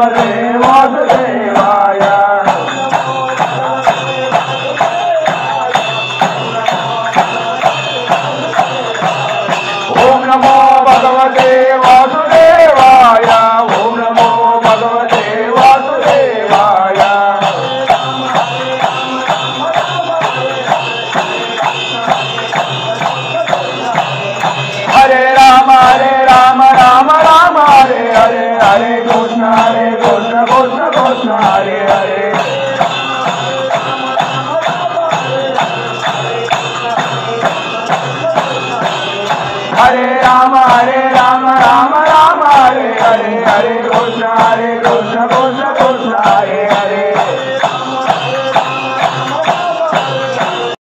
भगवते वासुदेवाय। ओम नमो भगवते वासुदेवाय। ओम नमो भगवते वासुदेवाय। हरे राम राम राम हरे हरे, हरे कृष्ण कृष्ण कृष्ण हरे हरे। हरे राम राम राम हरे हरे, हरे कृष्ण कृष्ण कृष्ण हरे